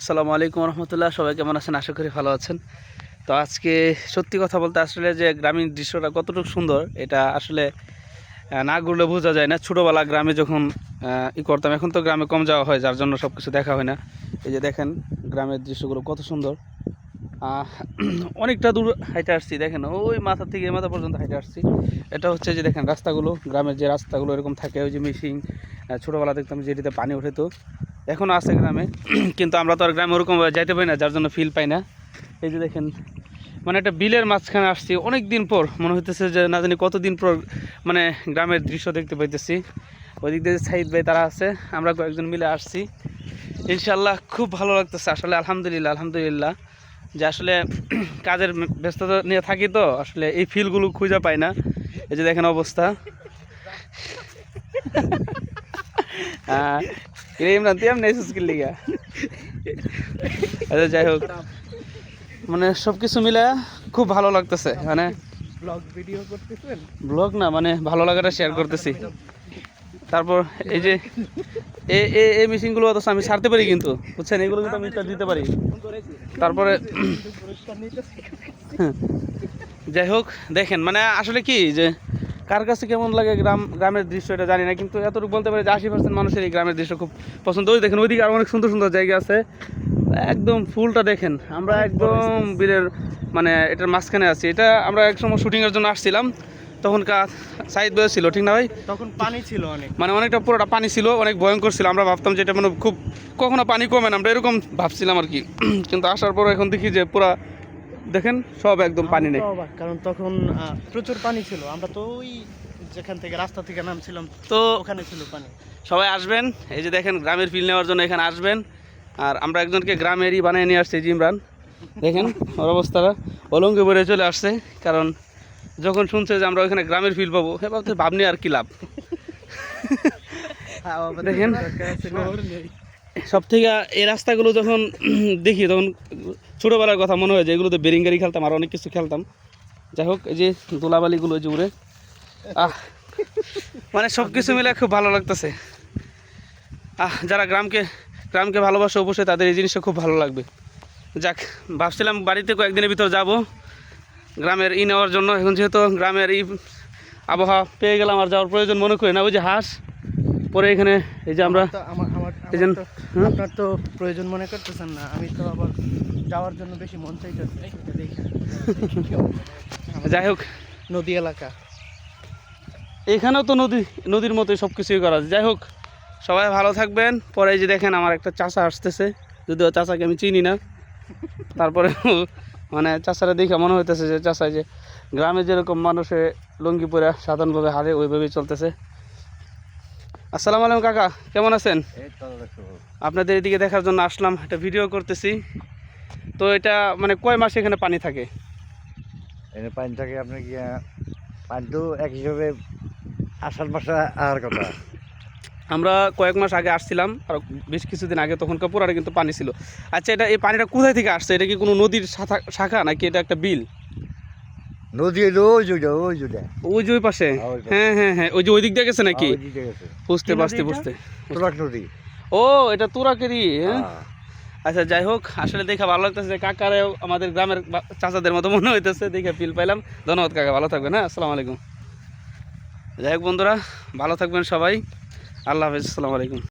আসসালামু আলাইকুম রহমতুল্লাহ। সবাই কেমন আছেন? আশা করি ভালো আছেন। তো আজকে সত্যি কথা বলতে আসলে যে গ্রামীণ দৃশ্যটা কতটুকু সুন্দর এটা আসলে না ঘুরলে বোঝা যায় না। ছোটোবেলা গ্রামে যখন করতাম, এখন তো গ্রামে কম যাওয়া হয়, যার জন্য সব কিছু দেখা হয় না। এই যে দেখেন গ্রামের দৃশ্যগুলো কত সুন্দর। অনেকটা দূর হাইটে আসছি, দেখেন ওই মাথা থেকে এই মাথা পর্যন্ত হাইটে আসছি। এটা হচ্ছে যে দেখেন রাস্তাগুলো, গ্রামের যে রাস্তাগুলো এরকম থাকে, ওই যে মিশিং ছোটোবেলা দেখতাম যেটিতে পানি ওঠে, তো এখনও আছে গ্রামে। কিন্তু আমরা তো আর গ্রামে ওরকম যাইতে পারি না, যার জন্য ফিল পাই না। এই যে দেখেন মানে একটা বিলের মাঝখানে আসছি অনেক দিন পর, মনে হইতেছে যে না জানি কতদিন পর মানে গ্রামের দৃশ্য দেখতে পাইতেছি। ওই দিক দিয়ে সাইদ ভাই তারা আছে, আমরা কয়েকজন মিলে আসছি। ইনশাল্লাহ খুব ভালো লাগতেছে আসলে, আলহামদুলিল্লাহ আলহামদুলিল্লাহ। যে আসলে কাজের ব্যস্ততা নিয়ে থাকি, তো আসলে এই ফিলগুলো খুঁজে পাই না। এই যে দেখেন অবস্থা। ইমরান তুই এমনি এসেছিস লিগা। আচ্ছা যাই হোক, মানে সব কিছু মিলে খুব ভালো লাগতেছে। মানে ব্লগ ভিডিও করতেছেন? ব্লগ না, মানে ভালো লাগাটা শেয়ার করতেছি। তারপর এই যে এই মেশিনগুলো অত আমি ছাড়তে পারি, কিন্তু বুঝছেন এগুলো কিন্তু আমি দিতে পারি। তারপরে যাই হোক দেখেন, মানে আসলে কি যে কার কাছে কেমন লাগে গ্রামের দৃশ্য এটা জানি না, কিন্তু এতটুকু বলতে পারি যে 80% মানুষের এই গ্রামের দৃশ্য খুব পছন্দ। ওই দেখেন ওইদিকে আর অনেক সুন্দর সুন্দর জায়গা আছে, একদম ফুলটা দেখেন। আমরা একদম বিলের মানে এটার মাঝখানে আছি। এটা আমরা একসময় শুটিংয়ের জন্য আসছিলাম, তখনকার সাইড বয়ে ছিল, ঠিক না ভাই? তখন পানি ছিল অনেক, মানে অনেকটা পুরোটা পানি ছিল, অনেক ভয়ঙ্কর ছিল। আমরা ভাবতাম যে এটা মানে খুব কখনো পানি কমে না, আমরা এরকম ভাবছিলাম আর কি। কিন্তু আসার পর এখন দেখি যে পুরা দেখেন সব একদম পানি নেই। কারণ তখন প্রচুর পানি ছিল। আমরা তো ওই যেখান থেকে রাস্তা থেকে নামছিলাম, তো ওখানে ছিল পানি। সবাই আসবেন, এই যে দেখেন গ্রামের ফিল নেওয়ার জন্য এখানে আসবেন। আর আমরা একজনকে গ্রামেরই বানিয়ে নিয়ে আসছি, ইমরান। দেখেন ওর অবস্থাটা অলঙ্গে ভরে চলে আসছে, কারণ যখন শুনছে যে আমরা ওইখানে গ্রামের ফিল পাবো, হ্যাঁ ভাবতে ভাবনি আর কি লাভ। দেখেন সব থেকে এই রাস্তাগুলো যখন দেখি তখন ছোটোবেলার কথা মনে হয় যে এগুলোতে বেরিং গাড়ি খেলতাম আর অনেক কিছু খেলতাম। যাই হোক এই যে দোলাবালিগুলো যে উড়ে, মানে সব কিছু মিলে খুব ভালো লাগতেছে। যারা গ্রামকে ভালোবাসে অবশ্যই তাদের এই জিনিসটা খুব ভালো লাগবে। যাক, ভাবছিলাম বাড়িতে কয়েকদিনের ভিতর যাব গ্রামের নেওয়ার জন্য। এখন যেহেতু গ্রামের আবহাওয়া পেয়ে গেলাম, আর যাওয়ার প্রয়োজন মনে করি না। ওই যে হাঁস পরে এখানে, এই যে আমরা এই যে আপনার তো প্রয়োজন মনে করতেছেন না, আমি তো আবার যাওয়ার জন্য বেশি মন চাইতেছে। যাই হোক নদী এলাকা, এখানেও তো নদীর মতোই সব কিছুই করা আছে। যাই হোক সবাই ভালো থাকবেন। পরে এই যে দেখেন আমার একটা চাচা আসতেছে, যদিও চাচাকে আমি চিনি না, তারপরে মানে চাচারা দেখে মনে হইতেছে যে চাচা যে গ্রামে যেরকম মানুষে লুঙ্গি পরে সাধারণভাবে হারে ওইভাবেই চলতেছে। আসসালামু আলাইকুম কাকা, কেমন আছেন? আপনাদের এদিকে দেখার জন্য আসলাম, একটা ভিডিও করতেছি। তো এটা মানে কয় মাস এখানে পানি থাকে? এখানে পানি থাকে আপনার কি পানি তো এক হিসাবে আষাঢ় মাসে আসার কথা। আমরা কয়েক মাস আগে আসছিলাম, আর বেশ কিছুদিন আগে, তখনকার পুরাটা কিন্তু পানি ছিল। আচ্ছা, এটা এই পানিটা কোথায় থেকে আসছে? এটা কি কোনো নদীর শাখা নাকি এটা একটা বিল? নদী ওই যে ওই যে ওই পাশে, হ্যাঁ হ্যাঁ হ্যাঁ, ওই যে ওই দিক দিয়ে গেছে নাকি? বুঝতে তুরাগ নদী। ও এটা তুরাকেরই, হ্যাঁ। আচ্ছা যাই হোক, আসলে দেখে ভালো লাগতেছে যে কাকারেও আমাদের গ্রামের চাচাদের মতো মনে হইতেছে, দেখে ফিল পাইলাম। ধন্যবাদ কাকা, ভালো থাকবেন। হ্যাঁ, আসসালামু আলাইকুম। যাই হোক বন্ধুরা, ভালো থাকবেন সবাই। আল্লাহ হাফেজ, আসসালামু আলাইকুম।